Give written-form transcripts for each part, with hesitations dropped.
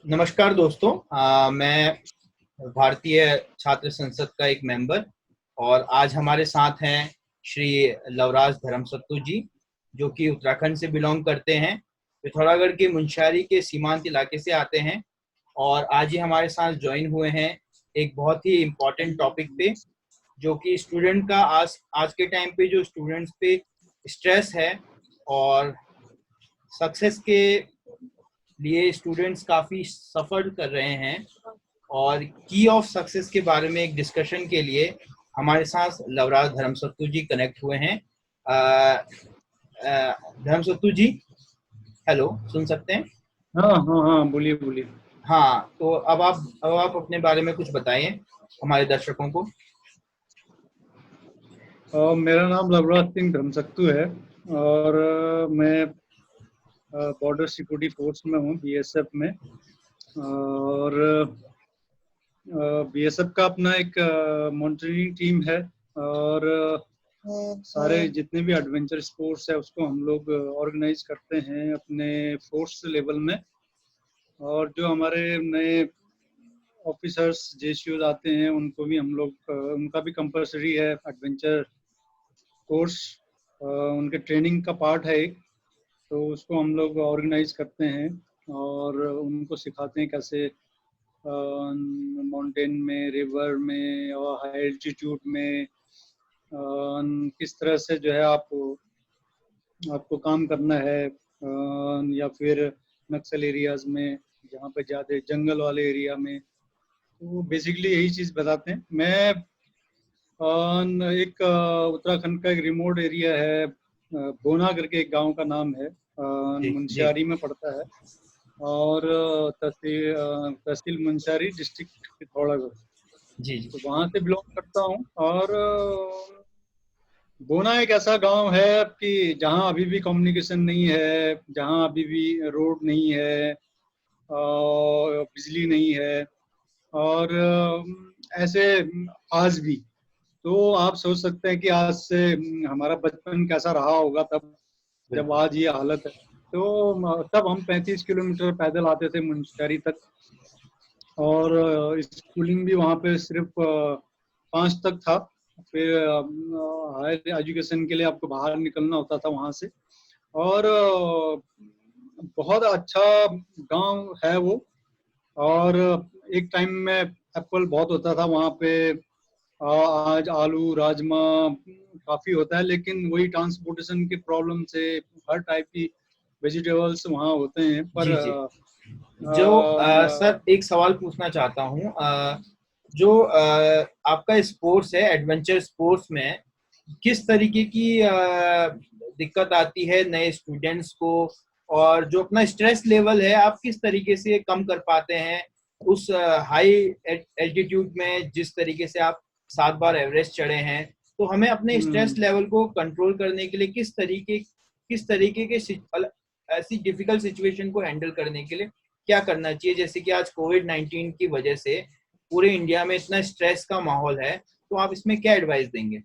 नमस्कार दोस्तों। मैं भारतीय छात्र संसद का एक मेंबर और आज हमारे साथ हैं श्री लवराज धर्मसत्तू जी, जो कि उत्तराखंड से बिलोंग करते हैं। पिथौरागढ़ के मुनस्यारी के सीमांत इलाके से आते हैं और आज ही हमारे साथ ज्वाइन हुए हैं एक बहुत ही इम्पोर्टेंट टॉपिक पे, जो कि स्टूडेंट का आज आज के टाइम पे जो स्टूडेंट्स पे स्ट्रेस है और सक्सेस के लिए स्टूडेंट्स काफ़ी सफ़र कर रहे हैं। और की ऑफ सक्सेस के बारे में एक डिस्कशन के लिए हमारे साथ लवराज धर्मसत्तू जी कनेक्ट हुए हैं। धर्मसत्तू जी, हेलो, सुन सकते हैं? हाँ हाँ हाँ, बोलिए बोलिए। हाँ, तो अब आप अपने बारे में कुछ बताइए हमारे दर्शकों को। मेरा नाम लवराज सिंह धर्मसत्तू है और मैं बॉर्डर सिक्योरिटी फोर्स में हूँ, बीएसएफ में। और बीएसएफ का अपना एक मॉनिटरिंग टीम है और सारे जितने भी एडवेंचर स्पोर्ट्स है उसको हम लोग ऑर्गेनाइज करते हैं अपने फोर्स लेवल में। और जो हमारे नए ऑफिसर्स जेसीओज आते हैं उनको भी हम लोग उनका भी कंपलसरी है एडवेंचर कोर्स, उनके ट्रेनिंग का पार्ट है एक। तो उसको हम लोग ऑर्गेनाइज करते हैं और उनको सिखाते हैं कैसे माउंटेन में, रिवर में और हाई एल्टीट्यूड में किस तरह से जो है आपको काम करना है, या फिर नक्सल एरियाज में जहाँ पे ज़्यादा जंगल वाले एरिया में। तो बेसिकली यही चीज़ बताते हैं। मैं एक उत्तराखंड का एक रिमोट एरिया है, बोना करके एक गांव का नाम है, जी जी मुनस्यारी में पड़ता है। और तहसील मुनस्यारी, डिस्ट्रिक्ट पिथौरागढ़। जी जी। तो वहां से बिलोंग करता हूँ। और बोना एक ऐसा गांव है कि जहाँ अभी भी कम्युनिकेशन नहीं है, जहाँ अभी भी रोड नहीं है और बिजली नहीं है। और ऐसे आज भी तो आप सोच सकते हैं कि आज से हमारा बचपन कैसा रहा होगा तब, जब बिल्कुल। आज ये हालत है। तो तब हम 35 किलोमीटर पैदल आते थे मुनस्यारी तक। और स्कूलिंग भी वहाँ पे सिर्फ 5 तक था। फिर हायर एजुकेशन के लिए आपको बाहर निकलना होता था वहाँ से। और बहुत अच्छा गांव है वो। और एक टाइम में एप्पल बहुत होता था वहाँ पे। आज आलू राजमा काफी होता है, लेकिन वही ट्रांसपोर्टेशन की प्रॉब्लम से हर टाइप की वेजिटेबल्स वहाँ होते हैं। पर जी जी। जो सर, एक सवाल पूछना चाहता हूँ। जो आपका स्पोर्ट्स है, एडवेंचर स्पोर्ट्स में किस तरीके की दिक्कत आती है नए स्टूडेंट्स को, और जो अपना स्ट्रेस लेवल है आप किस तरीके से कम कर पाते हैं उस हाई एल्टीट्यूड में, जिस तरीके से आप 7 बार एवरेस्ट चढ़े हैं? तो हमें अपने स्ट्रेस हम्म, लेवल को कंट्रोल करने के लिए किस तरीके के ऐसी डिफिकल्ट सिचुएशन को हैंडल करने के लिए क्या करना चाहिए? जैसे कि आज कोविड-19 की वजह से पूरे इंडिया में इतना स्ट्रेस का माहौल है, तो आप इसमें क्या एडवाइस देंगे?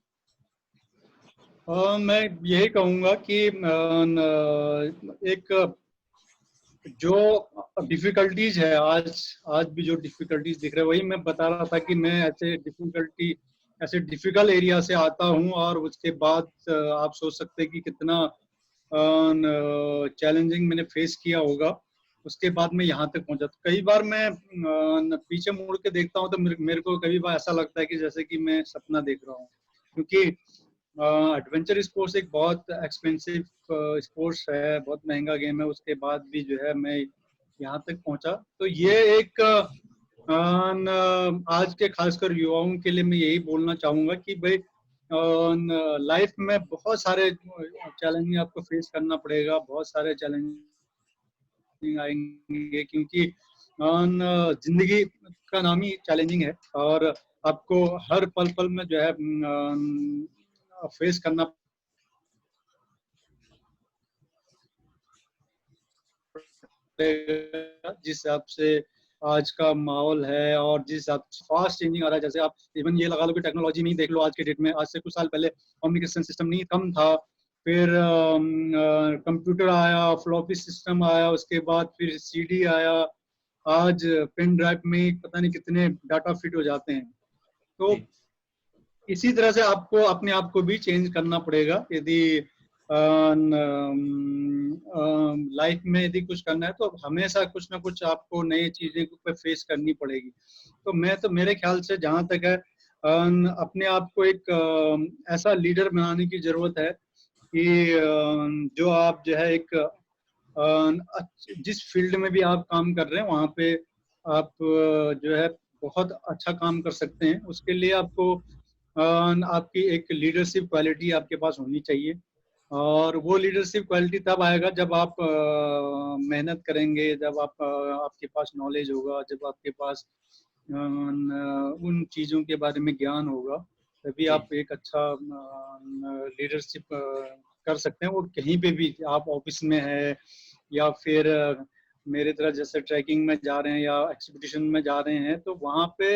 मैं यही कहूँगा कि एक जो डिफिकल्टीज है, आज भी जो डिफिकल्टीज दिख रहे हैं वही मैं बता रहा था कि मैं ऐसे डिफिकल्ट एरिया से आता हूँ। और उसके बाद आप सोच सकते हैं कि कितना चैलेंजिंग मैंने फेस किया होगा। उसके बाद मैं यहाँ तक पहुंचा। तो कई बार मैं पीछे मुड़ के देखता हूँ तो मेरे को कई बार ऐसा लगता है कि जैसे कि मैं सपना देख रहा हूँ। क्योंकि एडवेंचर स्पोर्ट्स एक बहुत एक्सपेंसिव स्पोर्ट्स है, बहुत महंगा गेम है। उसके बाद भी जो है मैं यहाँ तक पहुंचा। तो ये एक आज के खासकर युवाओं के लिए मैं यही बोलना चाहूंगा कि भाई लाइफ में बहुत सारे चैलेंज आपको फेस करना पड़ेगा, बहुत सारे चैलेंज आएंगे। क्योंकि जिंदगी का नाम ही चैलेंजिंग है। और आपको हर पल पल में जो है फेस करना पड़ेगा। जिस हिसाब से आज का माहौल है और जिस हिसाब से फास्ट चेंजिंग आ रहा है, जैसे आप इवन ये लगा लो कि टेक्नोलॉजी नहीं देख लो। आज के डेट में, आज से कुछ साल पहले कम्युनिकेशन सिस्टम नहीं, कम था। फिर कंप्यूटर आया, फ्लॉपी सिस्टम आया, उसके बाद फिर सीडी आया। आज पेन ड्राइव में पता नहीं कितने डाटा फिट हो जाते हैं। तो जी इसी तरह से आपको अपने आप को भी चेंज करना पड़ेगा। यदि लाइफ में यदि कुछ करना है तो हमेशा कुछ ना कुछ आपको नई चीजें को फेस करनी पड़ेगी। तो मेरे ख्याल से जहां तक है, अपने आप को एक ऐसा लीडर बनाने की जरूरत है कि जो आप जो है एक जिस फील्ड में भी आप काम कर रहे हैं वहां पे आप जो है बहुत अच्छा काम कर सकते हैं। उसके लिए आपको आपकी एक लीडरशिप क्वालिटी आपके पास होनी चाहिए। और वो लीडरशिप क्वालिटी तब आएगा जब आप मेहनत करेंगे, जब आपके पास नॉलेज होगा, जब आपके पास उन चीज़ों के बारे में ज्ञान होगा, तभी जी आप एक अच्छा लीडरशिप कर सकते हैं। वो कहीं पे भी, आप ऑफिस में है या फिर मेरे तरह जैसे ट्रैकिंग में जा रहे हैं या एक्सपीडिशन में जा रहे हैं, तो वहाँ पे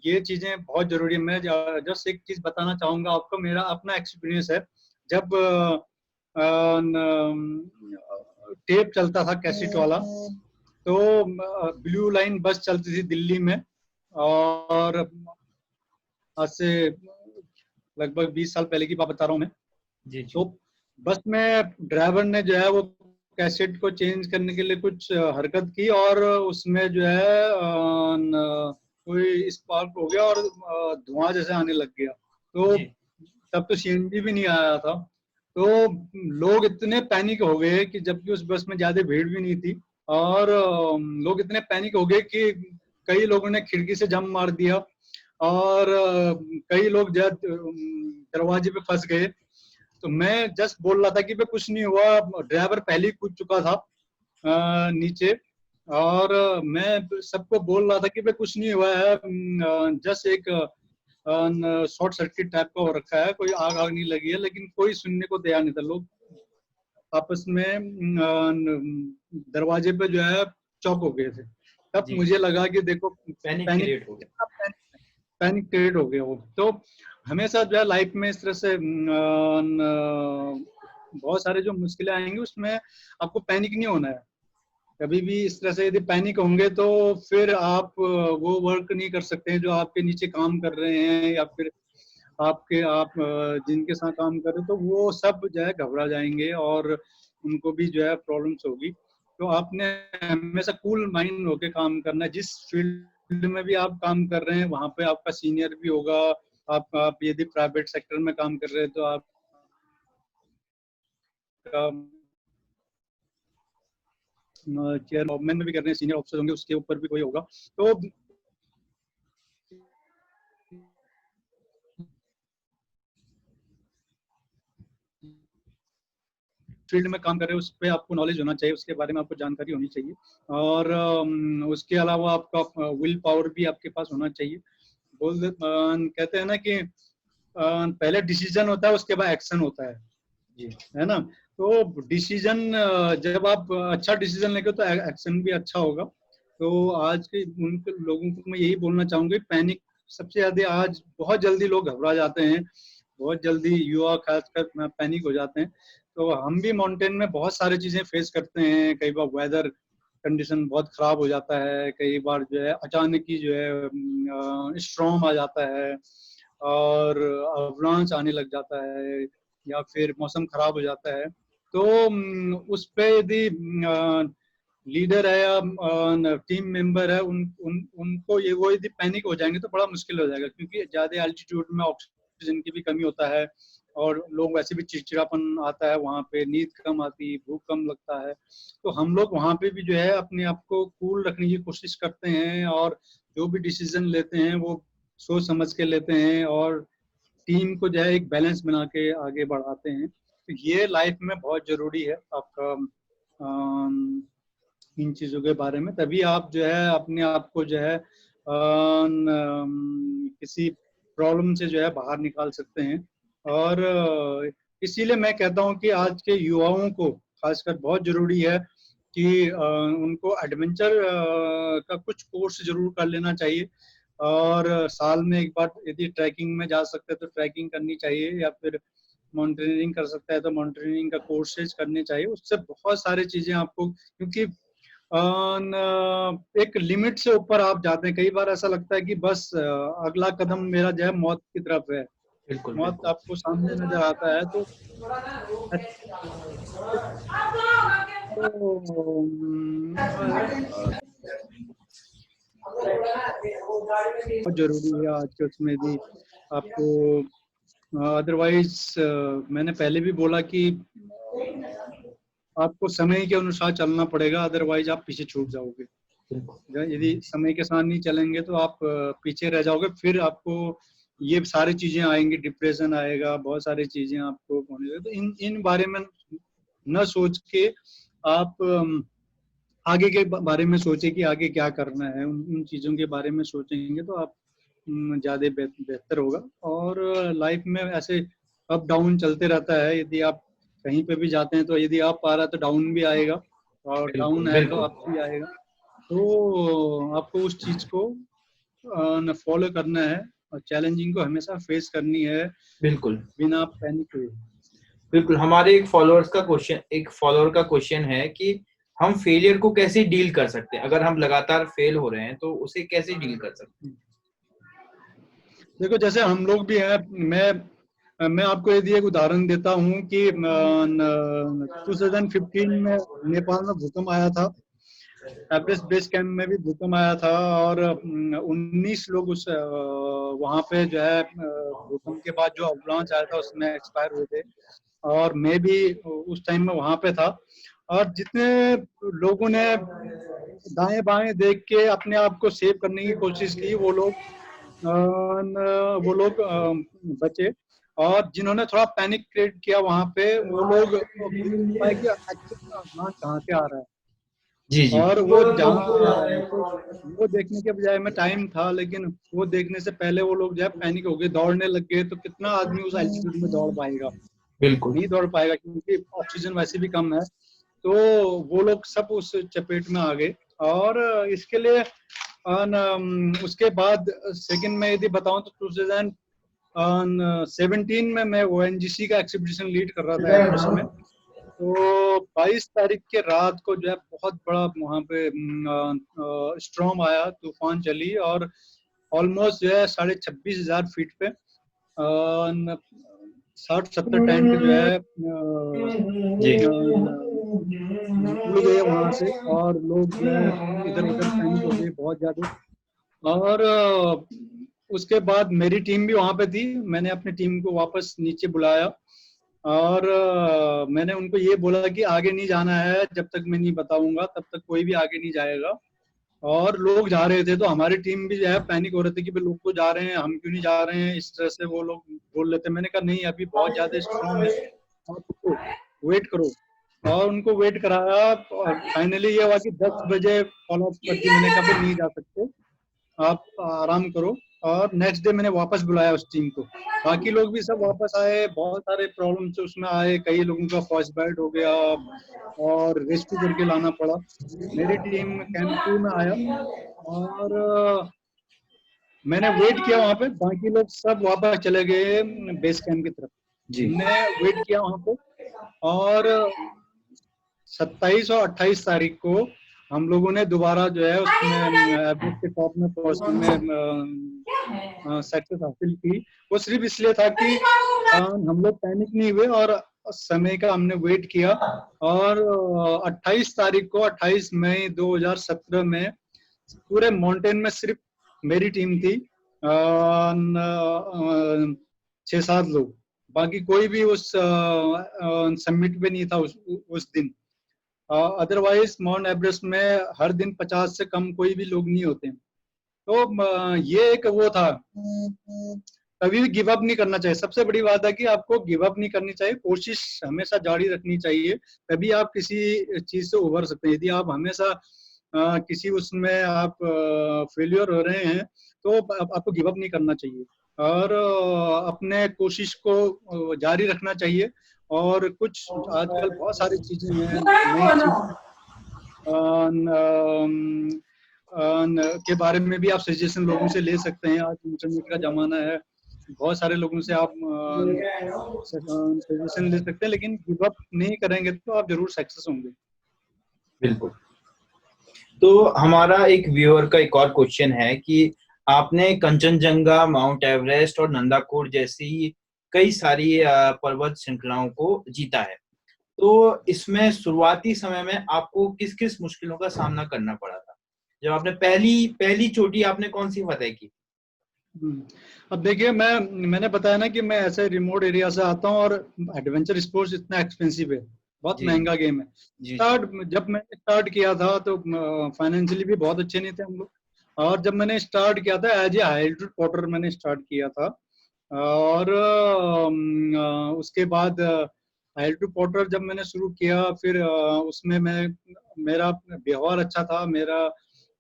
ये चीज़ें बहुत ज़रूरी है। मैं जस्ट एक चीज़ बताना चाहूँगा आपको, मेरा अपना एक्सपीरियंस है। जब टेप चलता था कैसेट वाला, तो ब्लू लाइन बस चलती थी दिल्ली में, और आज से लगभग 20 साल पहले की बात बता रहा हूँ मैं। जी तो जी बस में ड्राइवर ने जो है वो कैसेट को चेंज करने के लिए कुछ हरकत की, और उसमें जो है कोई स्पार्क हो गया और धुआं जैसे आने लग गया। तो जी तब तो सीएनजी भी नहीं आया था। तो लोग इतने पैनिक हो गए कि, जबकि उस बस में ज्यादा भीड़ भी नहीं थी, और लोग इतने पैनिक हो गए कि कई लोगों ने खिड़की से जंप मार दिया, और कई लोग जो दरवाजे पे फंस गए। तो मैं जस्ट बोल रहा था कि भाई कुछ नहीं हुआ, ड्राइवर पहले ही कूद चुका था नीचे, और मैं सबको बोल रहा था कि भाई कुछ नहीं हुआ है, जस्ट एक शॉर्ट सर्किट टाइप का हो रखा है, कोई आग आग नहीं लगी है। लेकिन कोई सुनने को तैयार नहीं था। लोग आपस में दरवाजे पे जो है चौक हो गए थे। तब जी मुझे लगा कि देखो पैनिक पैनिक, क्रिएट हो गया। कितना पैनिक क्रिएट हो गया वो। तो हमेशा जो है लाइफ में इस तरह से बहुत सारे जो मुश्किलें आएंगी उसमें आपको पैनिक नहीं होना है कभी भी। इस तरह से यदि पैनिक होंगे तो फिर आप वो वर्क नहीं कर सकते हैं जो आपके नीचे काम कर रहे हैं, या फिर आप जिनके साथ काम कर रहे हो, तो वो सब जो है घबरा जाएंगे और उनको भी जो है प्रॉब्लम्स होगी। तो आपने हमेशा कूल माइंड होके काम करना है। जिस फील्ड में भी आप काम कर रहे हैं वहां पे आपका सीनियर भी होगा। आप यदि प्राइवेट सेक्टर में काम कर रहे हैं तो आपका चेयर गवर्नमेंट में भी कर रहे हैं, सीनियर ऑफिसर होंगे, उसके ऊपर भी कोई होगा। तो फील्ड में काम कर रहे हैं उस पर आपको नॉलेज होना चाहिए, उसके बारे में आपको जानकारी होनी चाहिए। और उसके अलावा आपका विल पावर भी आपके पास होना चाहिए। कहते हैं ना कि पहले डिसीजन होता है, उसके बाद एक्शन होता जी है ना। तो डिसीजन, जब आप अच्छा डिसीजन लेंगे तो एक्शन भी अच्छा होगा। तो आज के उन लोगों को मैं यही बोलना चाहूंगा, पैनिक सबसे ज्यादा आज बहुत जल्दी लोग घबरा जाते हैं, बहुत जल्दी युवा खासकर पैनिक हो जाते हैं। तो हम भी माउंटेन में बहुत सारी चीजें फेस करते हैं। कई बार वेदर कंडीशन बहुत खराब हो जाता है, कई बार जो है अचानक ही जो है स्ट्रॉम आ जाता है और अवलांच आने लग जाता है, या फिर मौसम खराब हो जाता है। तो उस पे यदि लीडर है या टीम मेंबर है, उनको ये वो यदि पैनिक हो जाएंगे तो बड़ा मुश्किल हो जाएगा, क्योंकि ज्यादा एल्टीट्यूड में ऑक्सीजन की भी कमी होता है, और लोग वैसे भी चिड़चिड़ापन आता है वहां पे, नींद कम आती, भूख कम लगता है। तो हम लोग वहां पे भी जो है अपने आप को कूल रखने की कोशिश करते हैं, और जो भी डिसीजन लेते हैं वो सोच समझ के लेते हैं, और टीम को जो है एक बैलेंस बना के आगे बढ़ाते हैं। तो ये लाइफ में बहुत जरूरी है आपका इन चीजों के बारे में। तभी आप जो है अपने आप को जो है किसी प्रॉब्लम से जो है बाहर निकाल सकते हैं। और इसीलिए मैं कहता हूँ कि आज के युवाओं को खासकर बहुत जरूरी है कि उनको एडवेंचर का कुछ कोर्स जरूर कर लेना चाहिए, और साल में एक बार यदि ट्रैकिंग में जा सकते हैं तो ट्रैकिंग करनी चाहिए, या फिर माउंटेनियरिंग कर सकता है तो माउंटेनियरिंग का कोर्सेज करने चाहिए। उससे बहुत सारी चीजें आपको, क्योंकि एक लिमिट से ऊपर आप जाते हैं। कई बार ऐसा लगता है कि बस अगला कदम मेरा जो है मौत की तरफ है, बिल्कुल मौत बिल्कुल। आपको सामने नजर आता है। तो बहुत जरूरी है आज के उसमें भी आपको। अदरवाइज मैंने पहले भी बोला कि आपको समय के अनुसार चलना पड़ेगा, अदरवाइज आप पीछे छूट जाओगे। यदि समय के साथ नहीं चलेंगे तो आप पीछे रह जाओगे, फिर आपको ये सारी चीजें आएंगी, डिप्रेशन आएगा, बहुत सारी चीजें आपको होने लगेगी। तो इन बारे में न सोच के आप आगे के बारे में सोचे कि आगे क्या करना है। उन चीजों के बारे में सोचेंगे तो आप ज्यादा बेहतर होगा। और लाइफ में ऐसे अप डाउन चलते रहता है। यदि आप कहीं पे भी जाते हैं तो यदि आप आ रहा है तो डाउन भी आएगा, और डाउन बिल्कुल है तो बिल्कुल। अप भी आएगा। तो आपको उस चीज को फॉलो करना है, और चैलेंजिंग को हमेशा फेस करनी है बिल्कुल बिना पैनिक हुए। बिल्कुल। हमारे एक फॉलोअर का क्वेश्चन है कि हम फेलियर को कैसे डील कर सकते हैं, अगर हम लगातार फेल हो रहे हैं तो उसे कैसे डील कर सकते हैं? देखो, जैसे हम लोग भी हैं, मैं आपको यदि एक उदाहरण देता हूँ कि 2015 में नेपाल में भूकंप आया था। एवरेस्ट बेस कैंप में भी भूकंप आया था, और 19 लोग उस वहाँ पे जो है भूकंप के बाद जो अवलांच आया था उसमें एक्सपायर हुए थे। और मैं भी उस टाइम में वहाँ पे था। और जितने लोगों ने दाएं बाएं देख के अपने आप को सेव करने की कोशिश की, बचे। और जिन्होंने थोड़ा पैनिक क्रिएट किया वहां पे, वो लोग पाए कि एक्चुअली अवलांच कहाँ से आ रहा है जी जी। और वो जहाँ से आ रहा है। तो वो देखने के बजाय में टाइम था, लेकिन वो देखने से पहले वो लोग जो है पैनिक हो गए, दौड़ने लग गए। तो कितना आदमी उस एल्टीट्यूड में दौड़ पाएगा? बिल्कुल नहीं दौड़ पाएगा, क्योंकि ऑक्सीजन वैसे भी कम है। तो वो लोग सब उस चपेट में आ गए। और इसके लिए उसके बाद सेकंड में यदि बताऊं तो 2017 में मैं ONGC का एक्सपीडिशन लीड कर रहा था एवरेस्ट में। तो 22 तारीख के रात को जो है बहुत बड़ा वहाँ पे स्ट्रॉम आया, तूफान चली, और ऑलमोस्ट जो है 26,500 फीट पे 60-70 टेंट जो है जी। उड़ गए वहां से। और लोग जो है इधर उधर पैनिक हो गए बहुत ज्यादा। और उसके बाद मेरी टीम भी वहां पे थी। मैंने अपनी टीम को वापस नीचे बुलाया, और मैंने उनको ये बोला कि आगे नहीं जाना है, जब तक मैं नहीं बताऊंगा तब तक कोई भी आगे नहीं जाएगा। और लोग जा रहे थे तो हमारी टीम भी जो है पैनिक हो रही थी कि भाई लोग तो जा रहे हैं, हम क्यों नहीं जा रहे हैं, इस तरह से वो लोग बोल रहे थे। मैंने कहा नहीं, अभी बहुत ज्यादा स्ट्रॉन्ग है, आप रुको, वेट करो। और उनको वेट कराया, और फाइनली ये हुआ कि 10 बजे फॉलो अप कर दी। मैंने कहा भाई नहीं जा सकते, आप आराम करो। और नेक्स्ट डे मैंने वापस बुलाया उस टीम को। बाकी लोग भी सब वापस आए, बहुत सारे प्रॉब्लम्स उसमें आए, कई लोगों का फर्स्ट बाइट हो गया और रेस्क्यू करके लाना पड़ा। मेरी टीम कैंप 2 में आया, और मैंने वेट किया वहां पे। बाकी लोग सब वापस चले गए बेस कैंप की तरफ। जी हमने वेट किया वहां पे, और 27 और 28 तारीख को हम लोगों ने दोबारा जो है उसमें एवरेस्ट के टॉप में पहुंचने में सक्सेस हासिल की। वो सिर्फ इसलिए था कि हम लोग पैनिक नहीं हुए और समय का हमने वेट किया। और 28 तारीख को, 28 मई 2017 में पूरे माउंटेन में सिर्फ मेरी टीम थी, 6-7 लोग। बाकी कोई भी उस समिट पे नहीं था उस दिन। अदरवाइज माउंट एवरेस्ट में हर दिन 50 से कम कोई भी लोग नहीं होते। तो ये एक वो था, कभी भी गिव अप नहीं करना चाहिए। सबसे बड़ी बात है कि आपको गिव अप नहीं करनी चाहिए, कोशिश हमेशा जारी रखनी चाहिए, तभी आप किसी चीज से उभर सकते हैं। यदि आप हमेशा किसी उसमें आप फेलियर हो रहे हैं तो आपको गिव अप नहीं करना चाहिए, और अपने कोशिश को जारी रखना चाहिए। और कुछ आजकल बहुत सारी चीजें हैं, नई चीजें के बारे में भी आप सजेशन लोगों से ले सकते हैं। आज इंटरनेट का जमाना है, बहुत सारे लोगों से आप सजेशन ले सकते हैं, लेकिन गिव अप नहीं करेंगे तो आप जरूर सक्सेस होंगे। बिल्कुल। तो हमारा एक व्यूअर का एक और क्वेश्चन है कि आपने कंचनजंगा, माउंट एवरेस्ट और नंदाकोर जैसी कई सारी पर्वत श्रृंखलाओं को जीता है। तो इसमें शुरुआती समय में आपको किस किस मुश्किलों का सामना करना पड़ा था, जब आपने पहली पहली चोटी आपने कौन सी फतेह की? अब देखिए, मैंने बताया ना कि मैं ऐसे रिमोट एरिया से आता हूँ और एडवेंचर स्पोर्ट्स इतना एक्सपेंसिव है, बहुत जी महंगा गेम है। जी जी। जब मैंने स्टार्ट किया था तो फाइनेंशियली भी बहुत अच्छे नहीं थे हम लोग। और जब मैंने स्टार्ट किया था as a high altitude porter मैंने स्टार्ट किया था। और उसके बाद हाई एल्टीट्यूड पोर्टर जब मैंने शुरू किया, फिर उसमें मेरा व्यवहार अच्छा था, मेरा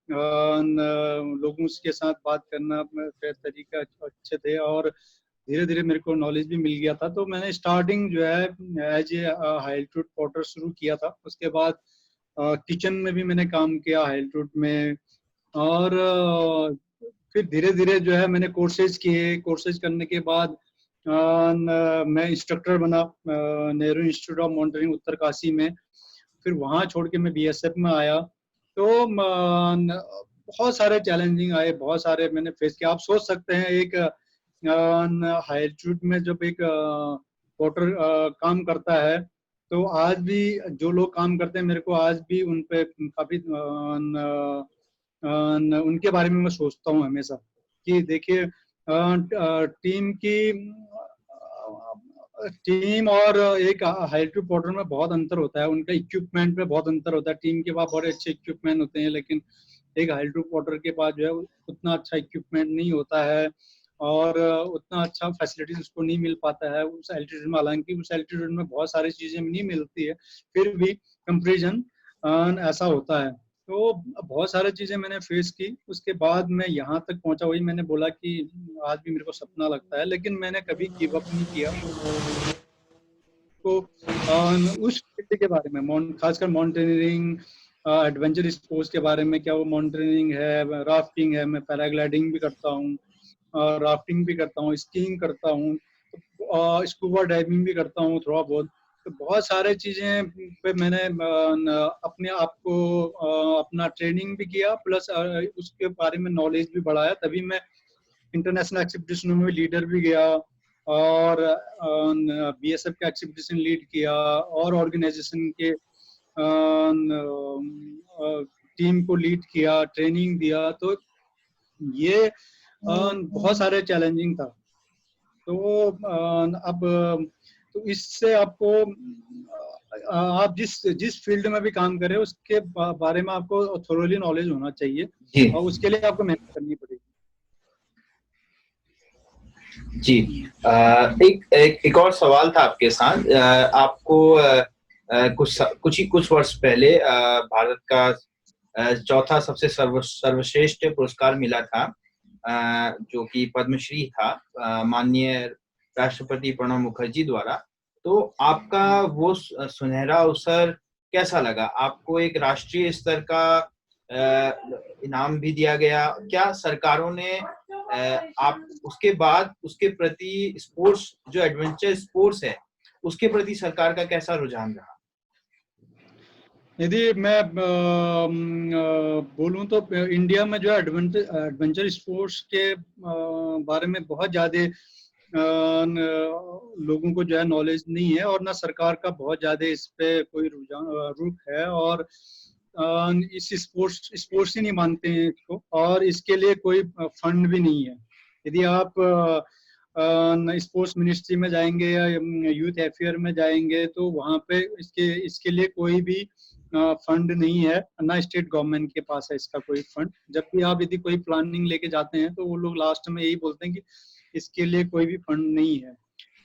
लोगों के साथ बात करना के तरीका अच्छे थे, और धीरे धीरे मेरे को नॉलेज भी मिल गया था। तो मैंने स्टार्टिंग जो है as a high altitude porter शुरू किया था। उसके बाद किचन में भी मैंने काम किया हाई एल्टीट्यूड में। और फिर धीरे धीरे जो है मैंने कोर्सेज किए। कोर्सेज करने के बाद मैं इंस्ट्रक्टर बना Nehru institute of mountaineering Uttarkashi में। फिर वहाँ छोड़ के मैं बीएसएफ में आया। तो बहुत सारे चैलेंजिंग आए, बहुत सारे मैंने फेस किया। आप सोच सकते हैं एक हाई एल्टीट्यूड में जब एक पोर्टर काम करता है, तो आज भी जो लोग काम करते हैं मेरे को आज भी उन पे काफी उनके बारे में मैं सोचता हूँ हमेशा कि देखिए टीम और एक हाई एल्टीट्यूड पोर्टर में बहुत अंतर होता है। उनका इक्विपमेंट में बहुत अंतर होता है। टीम के पास बड़े अच्छे इक्विपमेंट होते हैं, लेकिन एक हाई एल्टीट्यूड पोर्टर के पास जो है उतना अच्छा इक्विपमेंट नहीं होता है, और उतना अच्छा फैसिलिटीज उसको नहीं मिल पाता है उस एल्टीट्यूड में। हालांकि उस एल्टीट्यूड में बहुत सारी चीजें नहीं मिलती है, फिर भी कंपेरिजन ऐसा होता है। तो बहुत सारी चीजें मैंने फेस की। उसके बाद मैं यहाँ तक पहुंचा। वही मैंने बोला कि आज भी मेरे को सपना लगता है, लेकिन मैंने कभी गिव अप नहीं किया। तो उस फील्ड के बारे में, खासकर माउंटेनियरिंग एडवेंचर स्पोर्ट्स के बारे में, क्या वो माउंटेनियरिंग है, राफ्टिंग है, मैं पैराग्लाइडिंग भी करता हूँ, राफ्टिंग भी करता हूँ, स्कीइंग करता हूँ, स्कूबा डाइविंग भी करता हूँ थोड़ा बहुत। तो बहुत सारे चीजें पे मैंने अपने आप को अपना ट्रेनिंग भी किया, प्लस उसके बारे में नॉलेज भी बढ़ाया। तभी मैं इंटरनेशनल एक्सपीडिशनों में लीडर भी गया, और बीएसएफ का एक्सपीडिशन लीड किया, और ऑर्गेनाइजेशन के टीम को लीड किया, ट्रेनिंग दिया। तो ये बहुत सारे चैलेंजिंग था। तो अब तो इससे आपको आप जिस जिस फील्ड में भी काम करें उसके बारे में आपको थोरोली नॉलेज होना चाहिए, जी और उसके लिए आपको मेहनत करनी पड़ेगी। जी। एक और सवाल था आपके साथ। आपको कुछ वर्ष पहले भारत का चौथा सबसे सर्वश्रेष्ठ पुरस्कार मिला था, जो कि पद्मश्री था, माननीय राष्ट्रपति प्रणब मुखर्जी द्वारा। तो आपका वो सुनहरा अवसर कैसा लगा? आपको एक राष्ट्रीय स्तर का इनाम भी दिया गया। क्या सरकारों ने आप उसके बाद उसके प्रति, स्पोर्ट्स जो एडवेंचर स्पोर्ट्स है उसके प्रति सरकार का कैसा रुझान रहा? यदि मैं बोलूं तो इंडिया में जो एडवेंचर स्पोर्ट्स के बारे में बहुत ज्यादा लोगों को जो है नॉलेज नहीं है, और ना सरकार का बहुत ज्यादा इस पे कोई रुख है, और इस स्पोर्ट्स ही नहीं मानते हैं इसको, और इसके लिए कोई फंड भी नहीं है। यदि आप स्पोर्ट्स मिनिस्ट्री में जाएंगे या यूथ अफेयर में जाएंगे, तो वहाँ पे इसके लिए कोई भी फंड नहीं है, ना स्टेट गवर्नमेंट के पास है इसका कोई फंड। जब भी आप यदि कोई प्लानिंग लेके जाते हैं तो वो लोग लास्ट में यही बोलते हैं कि इसके लिए कोई भी फंड नहीं है।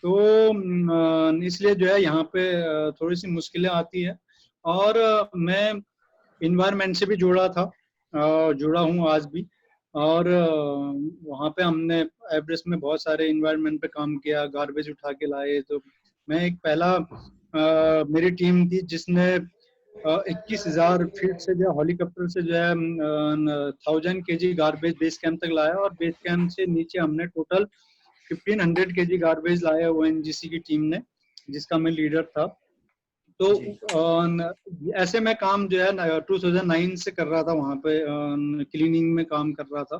तो इसलिए जो है यहाँ पे थोड़ी सी मुश्किलें आती है। और मैं इन्वायरमेंट से भी जुड़ा हूँ आज भी। और वहाँ पे हमने एवरेस्ट में बहुत सारे इन्वायरमेंट पे काम किया, गार्बेज उठा के लाए। तो मैं एक पहला मेरी टीम थी जिसने 21,000 फीट से जो हेलीकॉप्टर से जो है 1000 केजी गार्बेज बेस कैंप तक लाया, और बेस कैंप से नीचे हमने टोटल 1500 केजी गार्बेज लाया ओएनजीसी की टीम ने, जिसका मैं लीडर था। तो जी ऐसे में काम जो है 2009 से कर रहा था वहाँ पे, क्लीनिंग में काम कर रहा था।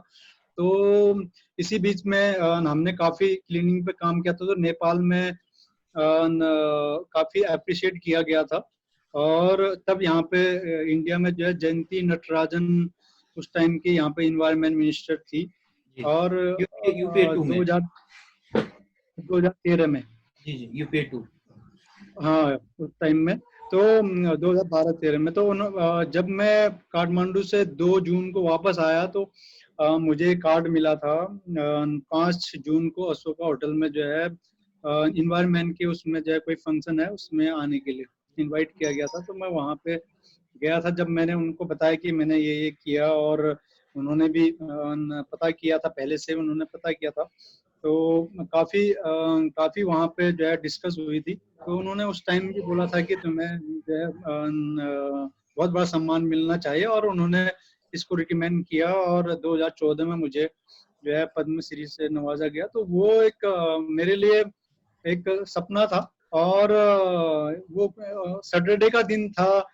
तो इसी बीच में हमने काफी क्लीनिंग पे काम किया था, तो नेपाल में काफी अप्रिशिएट किया गया था। और तब यहाँ पे इंडिया में जो है जयंती नटराजन उस टाइम की यहाँ पे इन्वायरमेंट मिनिस्टर थी। जी। और यूपीए 2 में। 2013 में, जी जी, यूपीए 2। हाँ उस टाइम में, तो 2012-13 में, तो जब मैं काठमांडू से 2 जून को वापस आया, तो मुझे कार्ड मिला था 5 जून को अशोका होटल में जो है इन्वायरमेंट के उसमें जो है कोई फंक्शन है, उसमें आने के लिए इनवाइट किया गया था। तो मैं वहाँ पे गया था। जब मैंने उनको बताया कि मैंने ये किया, और उन्होंने भी पता किया था, पहले से उन्होंने पता किया था, तो काफी वहाँ पे जो है डिस्कस हुई थी। तो उन्होंने उस टाइम भी बोला था कि तुम्हें जो है बहुत बड़ा सम्मान मिलना चाहिए, और उन्होंने इसको रिकमेंड किया, और 2014 में मुझे जो है पद्मश्री से नवाजा गया। तो वो एक मेरे लिए एक सपना था। और वो सैटरडे का दिन था,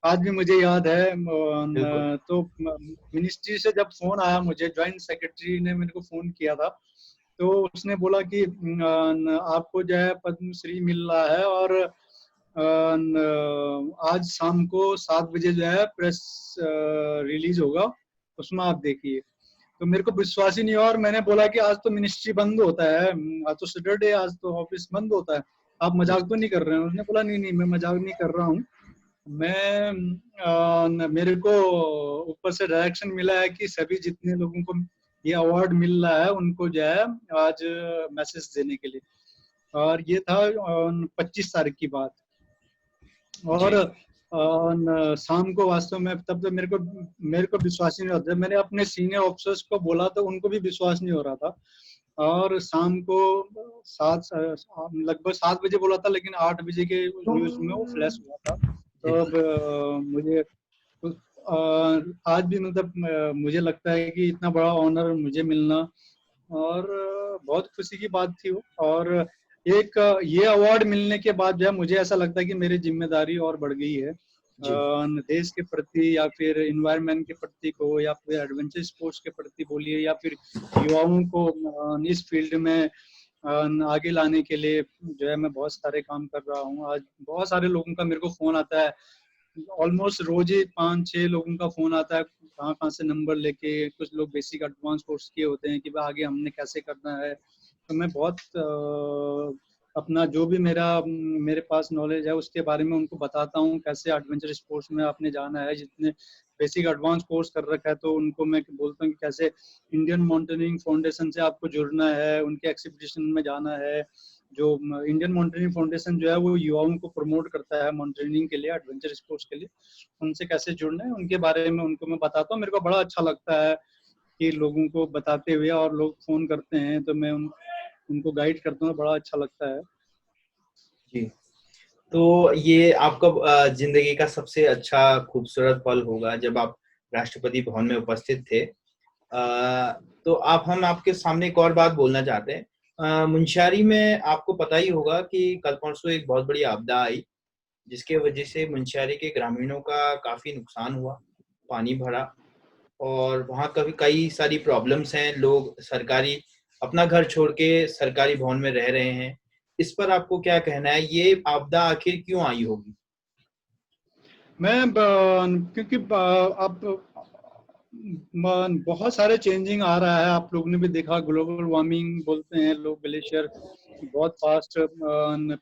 आज भी मुझे याद है। बिल्कुल। तो मिनिस्ट्री से जब फोन आया मुझे, ज्वाइंट सेक्रेटरी ने मेरे को फोन किया था, तो उसने बोला कि आपको जो है पद्मश्री मिल रहा है, और आज शाम को 7 बजे जो है प्रेस रिलीज होगा, उसमें आप देखिए। तो मेरे को विश्वास ही नहीं हुआ, और मैंने बोला कि आज तो मिनिस्ट्री बंद होता है, आज तो सैटरडे, आज तो ऑफिस बंद होता है, आप जी मजाक तो नहीं कर रहे हैं? उसने बोला नहीं नहीं, मैं मजाक नहीं कर रहा हूँ। मैं मेरे को ऊपर से डायरेक्शन मिला है कि सभी जितने लोगों को ये अवार्ड मिल रहा है उनको जो है आज मैसेज देने के लिए। और ये था 25 तारीख की बात। और जी शाम को वास्तव में तब तो मेरे को विश्वास ही नहीं होता। मैंने अपने सीनियर ऑफिसर्स को बोला तो उनको भी विश्वास नहीं हो रहा था। और शाम को सात लगभग 7 बजे बोला था, लेकिन 8 बजे के न्यूज में वो फ्लैश हुआ था। तो जी। अब मुझे आज भी मतलब मुझे लगता है कि इतना बड़ा ऑनर मुझे मिलना, और बहुत खुशी की बात थी वो। और एक ये अवार्ड मिलने के बाद जो है मुझे ऐसा लगता है कि मेरी जिम्मेदारी और बढ़ गई है, जी देश के प्रति, या फिर इन्वायरमेंट के प्रति को, या फिर एडवेंचर स्पोर्ट्स के प्रति बोलिए, या फिर युवाओं को इस फील्ड में आगे लाने के लिए जो है मैं बहुत सारे काम कर रहा हूँ। आज बहुत सारे लोगों का मेरे को फोन आता है, ऑलमोस्ट रोज ही 5-6 लोगों का फोन आता है, कहाँ कहाँ से नंबर लेके। कुछ लोग बेसिक एडवांस कोर्स किए होते हैं कि भाई आगे हमने कैसे करना है। तो मैं बहुत अपना जो भी मेरे पास नॉलेज है उसके बारे में उनको बताता हूँ, कैसे एडवेंचर स्पोर्ट्स में आपने जाना है। जितने बेसिक एडवांस कोर्स कर रखा है, तो उनको मैं बोलता हूँ कि कैसे इंडियन माउंटेनियरिंग फाउंडेशन से आपको जुड़ना है, उनके एक्सपीडिशन में जाना है। जो इंडियन माउंटेनियरिंग फाउंडेशन जो है वो युवाओं को प्रमोट करता है माउंटेनियरिंग के लिए, एडवेंचर स्पोर्ट्स के लिए। उनसे कैसे जुड़ना है उनके बारे में उनको मैं बताता हूँ। मेरे को बड़ा अच्छा लगता है कि लोगों को बताते हुए, और लोग फोन करते हैं तो मैं उनको गाइड करता हूँ, बड़ा अच्छा लगता है। जी। तो ये आपका जिंदगी का सबसे अच्छा खूबसूरत पल होगा जब आप राष्ट्रपति भवन में उपस्थित थे। तो हम आपके सामने एक और बात बोलना चाहते हैं। मुंशियारी में आपको पता ही होगा कि कल परसों एक बहुत बड़ी आपदा आई, जिसके वजह से मुंशियारी के ग्रामीणों का काफी नुकसान हुआ, पानी भरा, और वहाँ कभी कई सारी प्रॉब्लम्स हैं। लोग सरकारी अपना घर छोड़ के सरकारी भवन में रह रहे हैं। इस पर आपको क्या कहना है? ये आपदा आखिर क्यों आई होगी? क्योंकि अब बहुत सारे चेंजिंग आ रहा है। आप लोगों ने भी देखा, ग्लोबल वार्मिंग बोलते हैं लोग, ग्लेशियर बहुत फास्ट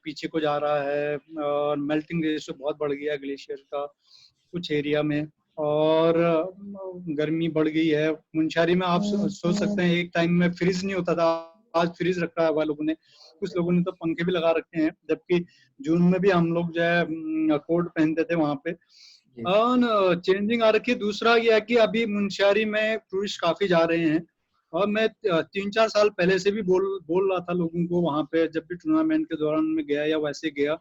पीछे को जा रहा है, और मेल्टिंग रेशियो बहुत बढ़ गया ग्लेशियर का कुछ एरिया में। और गर्मी बढ़ गई है। मुंशियारी में आप सोच सकते हैं एक टाइम में फ्रिज नहीं होता था, आज फ्रिज रखा है लोगों ने। कुछ लोगों ने तो पंखे भी लगा रखे हैं, जबकि जून में भी हम लोग जो है कोट पहनते थे वहां पे। जी चेंजिंग आ रखी है। दूसरा ये है कि अभी मुंशियारी में टूरिस्ट काफी जा रहे हैं, और मैं 3-4 साल पहले से भी बोल रहा था लोगों को, वहां पे जब भी टूर्नामेंट के दौरान में गया या वैसे गया,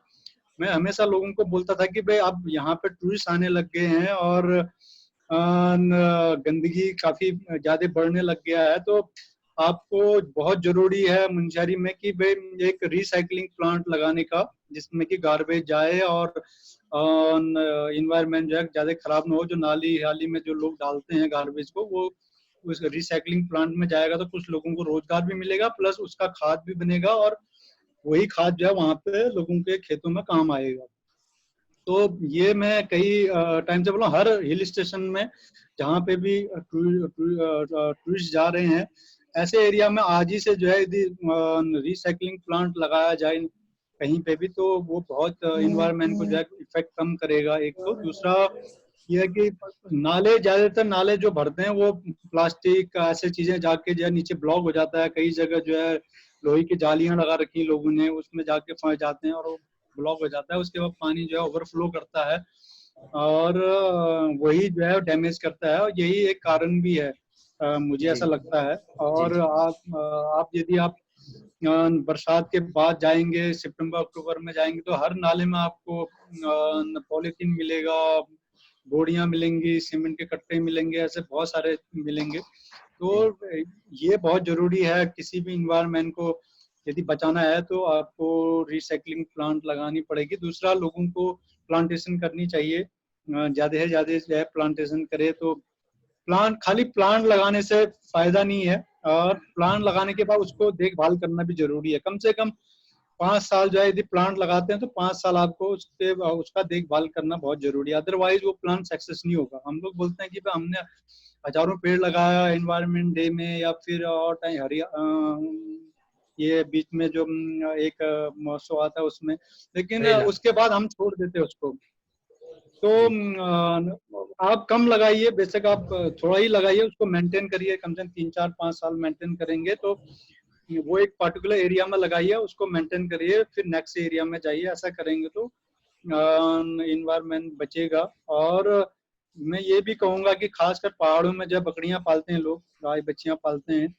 मैं हमेशा लोगों को बोलता था कि भाई अब यहाँ पे टूरिस्ट आने लग गए हैं, और गंदगी काफी ज्यादा बढ़ने लग गया है। तो आपको बहुत जरूरी है मुंशियारी में कि भाई एक रिसाइकलिंग प्लांट लगाने का, जिसमें कि गार्बेज जाए और इन्वायरमेंट जो है ज्यादा खराब ना हो। जो नाली हाली में जो लोग डालते हैं गार्बेज को, वो उस रिसाइकलिंग प्लांट में जाएगा तो कुछ लोगों को रोजगार भी मिलेगा, प्लस उसका खाद भी बनेगा और वही खाद जो है वहां पे लोगों के खेतों में काम आएगा। तो ये मैं कई टाइम से बोला, हर हिल स्टेशन में जहाँ पे भी टूरिस्ट जा रहे हैं, ऐसे एरिया में आज ही से जो है यदि रिसाइकलिंग प्लांट लगाया जाए कहीं पे भी, तो वो बहुत इन्वायरमेंट को जो है इफेक्ट कम करेगा। एक तो दूसरा ये है कि नाले, ज्यादातर नाले जो भरते हैं वो प्लास्टिक ऐसे चीजें जाके जो है नीचे ब्लॉक हो जाता है। कई जगह जो है लोहे की जालियां लगा रखी लोगों ने, उसमें जाके फंस जाते हैं और वो ब्लॉक हो जाता है। उसके बाद पानी जो है ओवरफ्लो करता है और वही जो है डैमेज करता है, और यही एक कारण भी है, मुझे जी ऐसा लगता है। जी और जी आप यदि आप बरसात के बाद जाएंगे, सितंबर अक्टूबर में जाएंगे, तो हर नाले में आपको पॉलीथीन मिलेगा, बोरियां मिलेंगी, सीमेंट के कट्टे मिलेंगे, ऐसे बहुत सारे मिलेंगे। तो जी ये बहुत जरूरी है, किसी भी इन्वायरमेंट को यदि बचाना है तो आपको रिसाइकलिंग प्लांट लगानी पड़ेगी। दूसरा, लोगों को प्लांटेशन करनी चाहिए, ज्यादा से ज्यादा जो है प्लांटेशन करे। तो खाली प्लांट लगाने से फायदा नहीं है, और प्लांट लगाने के बाद उसको देखभाल करना भी जरूरी है। कम से कम 5 साल जो है यदि प्लांट लगाते हैं तो 5 साल आपको उसका देखभाल करना बहुत जरूरी है, अदरवाइज वो प्लांट सक्सेस नहीं होगा। हम लोग बोलते हैं कि भाई हमने हजारों पेड़ लगाया एनवायरनमेंट डे में या फिर और टाइम हरिया ये बीच में जो एक महोत्सव आता है उसमें, लेकिन रेला उसके बाद हम छोड़ देते हैं उसको। तो जी आप कम लगाइए, बेशक आप थोड़ा ही लगाइए, उसको मेंटेन करिए, कम से कम 3 4 5 साल मेंटेन करेंगे तो वो एक पर्टिकुलर एरिया में लगाइए, उसको मेंटेन करिए, फिर नेक्स्ट एरिया में जाइए। ऐसा करेंगे तो इन्वायरमेंट बचेगा। और मैं ये भी कहूंगा कि खासकर पहाड़ों में जब बकरियां पालते हैं लोग, गाय बच्चियां पालते हैं,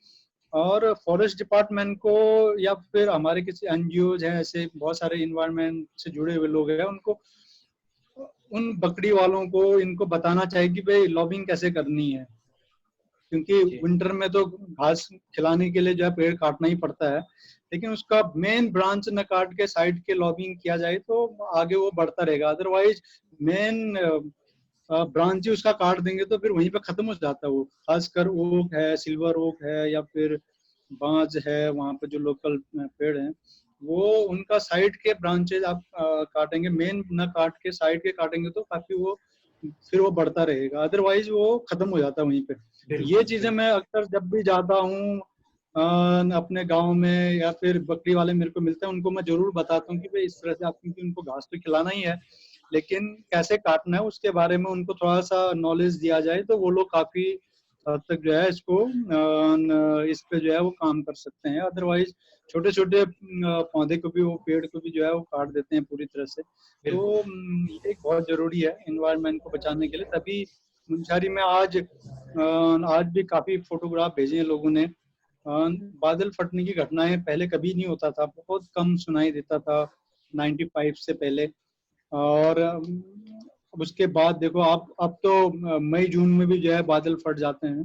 और फॉरेस्ट डिपार्टमेंट को या फिर हमारे किसी एनजीओ हैं, ऐसे बहुत सारे इन्वायरमेंट से जुड़े हुए लोग हैं, उनको उन बकरी वालों को इनको बताना चाहिए कि भाई लॉबिंग कैसे करनी है, क्योंकि जी विंटर में तो घास खिलाने के लिए जो है पेड़ काटना ही पड़ता है। लेकिन उसका मेन ब्रांच न काट के साइड के लॉबिंग किया जाए तो आगे वो बढ़ता रहेगा। अदरवाइज मेन ब्रांच ही उसका काट देंगे तो फिर वहीं पे खत्म हो जाता है वो। खासकर ओक है, सिल्वर ओक है, या फिर बांज है, वहाँ पे जो लोकल पेड़ हैं, वो उनका साइड के ब्रांचेज आप काटेंगे, मेन न काट के साइड के काटेंगे तो काफी वो फिर वो बढ़ता रहेगा, अदरवाइज वो खत्म हो जाता है वहीं पे। ये बिल्कुल चीजें बिल्कुल मैं अक्सर जब भी जाता हूँ अपने गांव में या फिर बकरी वाले मेरे को मिलते हैं, उनको मैं जरूर बताता हूँ कि भाई इस तरह से आप, क्योंकि उनको घास तो खिलाना ही है, लेकिन कैसे काटना है उसके बारे में उनको थोड़ा सा नॉलेज दिया जाए तो वो लोग काफी हद तक जो है इसको इस पे जो है वो काम कर सकते हैं। अदरवाइज छोटे छोटे पौधे को भी, वो पेड़ को भी जो है वो काट देते हैं पूरी तरह से। तो बिल्कुल ये एक बहुत जरूरी है इन्वायरमेंट को बचाने के लिए। तभी मुंशियारी में आज भी काफी फोटोग्राफ भेजे हैं लोगों ने। बादल फटने की घटनाएं पहले कभी नहीं होता था, बहुत कम सुनाई देता था 95 से पहले। और उसके बाद देखो आप, अब तो मई जून में भी जो है बादल फट जाते हैं।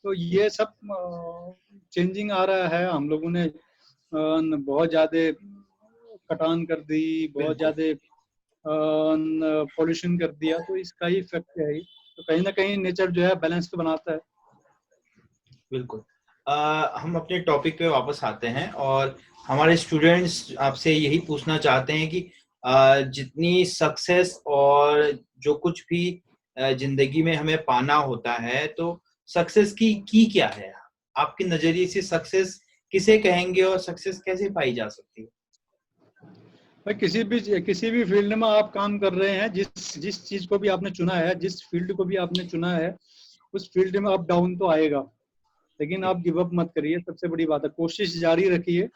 तो ये सब चेंजिंग आ रहा है। हम लोगों ने बहुत ज्यादा कटान कर दी, बहुत बिल्कुल ज्यादा पॉल्यूशन कर दिया, तो इसका ही इफेक्ट है ही। तो कहीं ना कहीं नेचर जो है बैलेंस तो बनाता है। बिल्कुल हम अपने टॉपिक पे वापस आते हैं और हमारे स्टूडेंट्स आपसे यही पूछना चाहते हैं कि जितनी सक्सेस और जो कुछ भी जिंदगी में हमें पाना होता है, तो सक्सेस की क्या है? आपके नजरिए से सक्सेस किसे कहेंगे और सक्सेस कैसे पाई जा सकती है? भाई किसी भी फील्ड में आप काम कर रहे हैं, जिस जिस चीज को भी आपने चुना है, जिस फील्ड को भी आपने चुना है, उस फील्ड में अप डाउन तो आएगा, लेकिन जी आप गिव अप मत करिए। सबसे बड़ी बात है कोशिश जारी रखिए।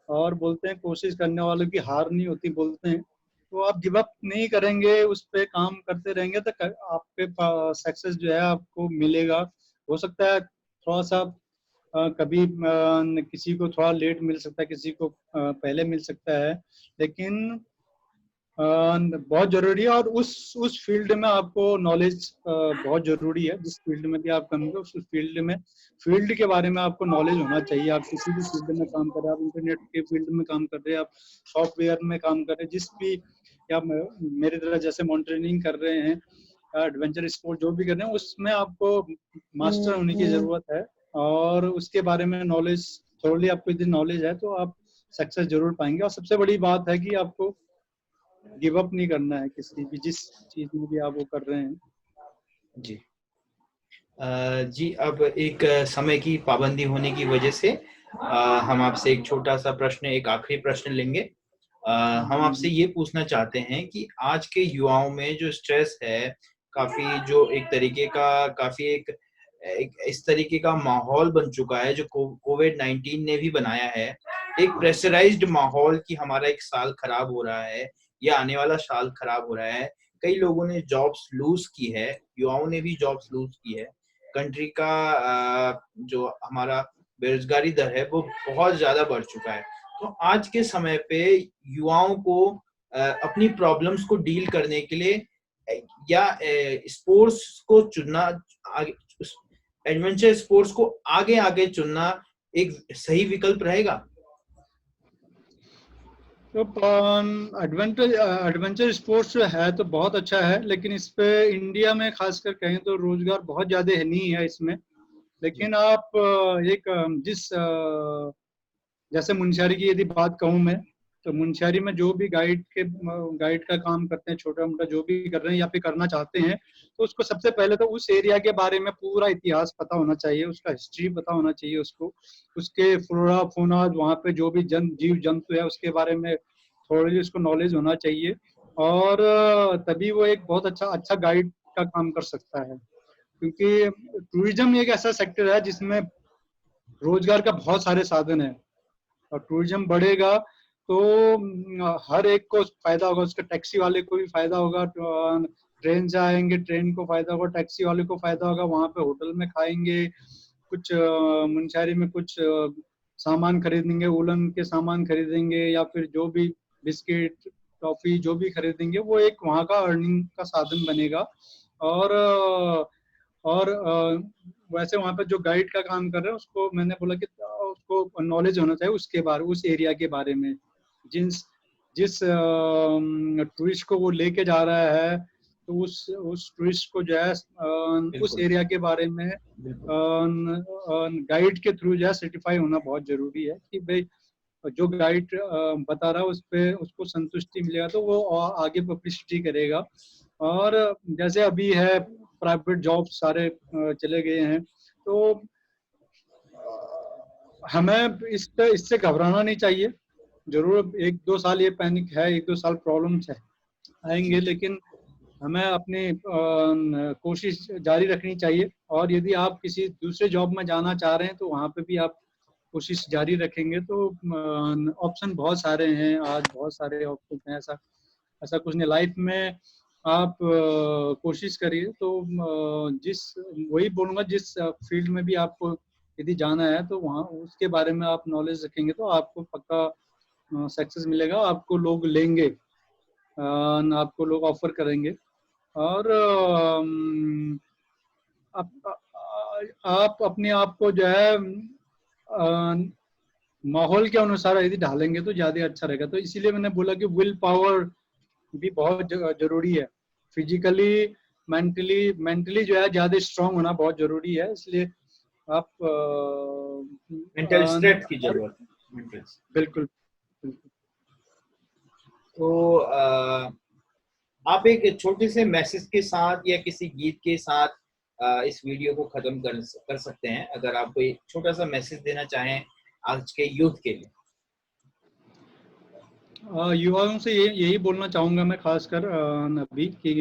और बोलते हैं कोशिश करने वालों की हार नहीं होती, बोलते हैं। तो आप गिव अप नहीं करेंगे, उस पे काम करते रहेंगे तो आपके सक्सेस जो है आपको मिलेगा। हो सकता है थोड़ा सा कभी किसी को थोड़ा लेट मिल सकता है, किसी को पहले मिल सकता है, लेकिन बहुत जरूरी है। और उस फील्ड में आपको नॉलेज बहुत जरूरी है। जिस फील्ड में भी आप काम करें उस फील्ड के बारे में आपको नॉलेज होना चाहिए। आप किसी भी फील्ड में काम कर रहे हैं, आप इंटरनेट के फील्ड में काम कर रहे हैं, आप सॉफ्टवेयर में काम कर रहे हैं, जिस भी, या मेरी तरह जैसे माउंटेनियरिंग कर रहे हैं, एडवेंचर स्पोर्ट जो भी कर रहे हैं, उसमें आपको मास्टर होने की जरूरत है। और उसके बारे में नॉलेज, थोड़ी आपको यदि नॉलेज है तो आप सक्सेस जरूर पाएंगे। और सबसे बड़ी बात है कि आपको गिव अप नहीं करना है किसी भी, जिस चीज में भी आप वो कर रहे हैं। जी। जी, अब एक समय की पाबंदी होने की वजह से हम आपसे एक छोटा सा प्रश्न, एक आखिरी प्रश्न लेंगे। हम आपसे ये पूछना चाहते हैं कि आज के युवाओं में जो स्ट्रेस है, काफी जो एक तरीके का, काफी एक इस तरीके का माहौल बन चुका है जो कोविड-19 ने भी बनाया है। एक प्रेशराइज्ड माहौल कि हमारा एक साल खराब हो रहा है या आने वाला साल खराब हो रहा है। कई लोगों ने जॉब्स लूज की है, युवाओं ने भी जॉब्स लूज की है। कंट्री का जो हमारा बेरोजगारी दर है वो बहुत ज्यादा बढ़ चुका है। तो आज के समय पे युवाओं को अपनी प्रॉब्लम्स को डील करने के लिए या स्पोर्ट्स को चुनना, एडवेंचर स्पोर्ट्स को आगे आगे चुनना एक सही विकल्प रहेगा? तो एडवेंचर स्पोर्ट्स जो है तो बहुत अच्छा है, लेकिन इस पे इंडिया में खासकर कहें तो रोजगार बहुत ज्यादा है नहीं है इसमें। जी, लेकिन आप एक जैसे मुनस्यारी की यदि बात कहूँ मैं, तो मुनस्यारी में जो भी गाइड का काम करते हैं, छोटा मोटा जो भी कर रहे हैं या फिर करना चाहते हैं, तो उसको सबसे पहले तो उस एरिया के बारे में पूरा इतिहास पता होना चाहिए, उसका हिस्ट्री पता होना चाहिए उसको, उसके फ्लोरा फोना, वहाँ पे जो भी जीव जंतु है उसके बारे में थोड़ी उसको नॉलेज होना चाहिए। और तभी वो एक बहुत अच्छा अच्छा गाइड का काम कर सकता है। क्योंकि टूरिज्म एक ऐसा सेक्टर है जिसमें रोजगार का बहुत सारे साधन है, और टूरिज्म बढ़ेगा तो हर एक को फायदा होगा। उसका टैक्सी वाले को भी फायदा होगा, ट्रेन से आएंगे ट्रेन को फायदा होगा, टैक्सी वाले को फायदा होगा, वहां पे होटल में खाएंगे, कुछ मुनस्यारी में कुछ सामान खरीदेंगे, उलन के सामान खरीदेंगे, या फिर जो भी बिस्किट टॉफी जो भी खरीदेंगे, वो एक वहाँ का अर्निंग का साधन बनेगा। और वैसे वहाँ पे जो गाइड का काम कर रहे हैं उसको मैंने बोला कि उसको नॉलेज होना चाहिए उसके बारे, उस एरिया के बारे में, जिस जिस टूरिस्ट को वो लेके जा रहा है, तो उस टूरिस्ट को जो है उस बिल्कुल, एरिया के बारे में बिल्कुल। गाइड के थ्रू जो है सर्टिफाई होना बहुत जरूरी है कि भाई जो गाइड बता रहा है उस पे उसको संतुष्टि मिलेगा तो वो आगे पब्लिसिटी करेगा। और जैसे अभी है प्राइवेट जॉब सारे चले गए हैं, तो हमें इससे घबराना नहीं चाहिए। जरूर एक दो साल ये पैनिक है, एक दो साल प्रॉब्लम्स है जी, आएंगे, लेकिन हमें अपनी कोशिश जारी रखनी चाहिए। और यदि आप किसी दूसरे जॉब में जाना चाह रहे हैं तो वहाँ पे भी आप कोशिश जारी रखेंगे तो ऑप्शन बहुत सारे हैं, आज बहुत सारे ऑप्शन हैं। ऐसा ऐसा कुछ नहीं लाइफ में। आप कोशिश करिए तो जिस वही बोलूँगा, जिस फील्ड में भी आपको यदि जाना है तो वहाँ उसके बारे में आप नॉलेज रखेंगे तो आपको पक्का सक्सेस मिलेगा, आपको लोग लेंगे, आपको लोग ऑफर करेंगे। और आप अपने आप को जो है माहौल के अनुसार यदि ढालेंगे तो ज्यादा अच्छा रहेगा। तो इसीलिए मैंने बोला कि विल पावर भी बहुत जरूरी है। फिजिकली मेंटली जो है ज्यादा स्ट्रांग होना बहुत जरूरी है। इसलिए आप मेंटल स्ट्रेंथ की जरूरत है, मेंटल। बिल्कुल बिल्कुल। तो आप एक छोटे से मैसेज के साथ या किसी गीत के साथ इस वीडियो को खत्म कर सकते हैं, अगर आप कोई छोटा सा मैसेज देना चाहें आज के यूथ के लिए। युवाओं से यही बोलना चाहूंगा मैं, खासकर अभी कि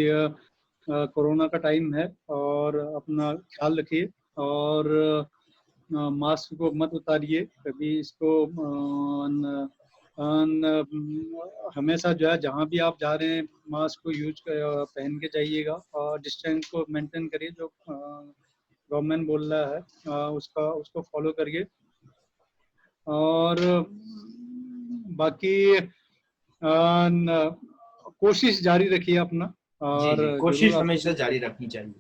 कोरोना का टाइम है और अपना ख्याल रखिए। और मास्क को मत उतारिए कभी, इसको हमेशा जो है जहाँ भी आप जा रहे हैं मास्क को पहन के जाइएगा, और डिस्टेंस को मेंटेन करिए, जो गवर्नमेंट बोल रहा है उसका उसको फॉलो करिए। और बाकी कोशिश जारी रखिए अपना, जी और जी, जरूर कोशिश आपको हमेशा जारी रखनी चाहिए।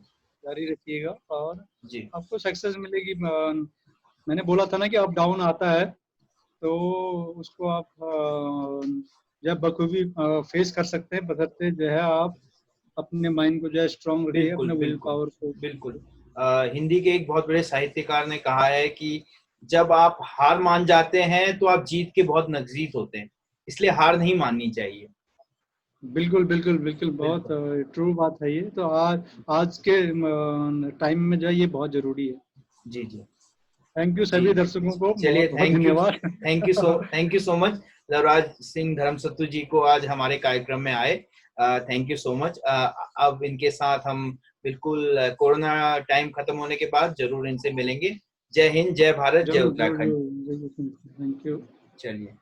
जारी रखिएगा और जी आपको सक्सेस मिलेगी। मैंने बोला था ना कि अप डाउन आता है, तो उसको आप जब बखूबी फेस कर सकते हैं, बशर्ते जो है आप अपने माइंड को जो है स्ट्रांग रखिए, बिल्कुल अपने विल बिल्कुल पावर को। बिल्कुल। हिंदी के एक बहुत बड़े साहित्यकार ने कहा है कि जब आप हार मान जाते हैं तो आप जीत के बहुत नजदीक होते हैं, इसलिए हार नहीं माननी चाहिए। बिल्कुल बिल्कुल बिल्कुल, बहुत बिल्कुल। ट्रू बात है ये। तो आज आज के टाइम में जो है ये बहुत जरूरी है। जी जी थैंक यू जी। सभी दर्शकों को, चलिए, बहुत बहुत धन्यवाद। Thank you so much Lavraj Singh Dharmasattu ji को आज हमारे कार्यक्रम में आए। Thank you so much. अब इनके साथ हम बिल्कुल कोरोना टाइम खत्म होने के बाद जरूर इनसे मिलेंगे। जय हिंद, जय भारत, जय जरूर जरूर उत्तराखंड। जरूर, थैंक यू। चलिए।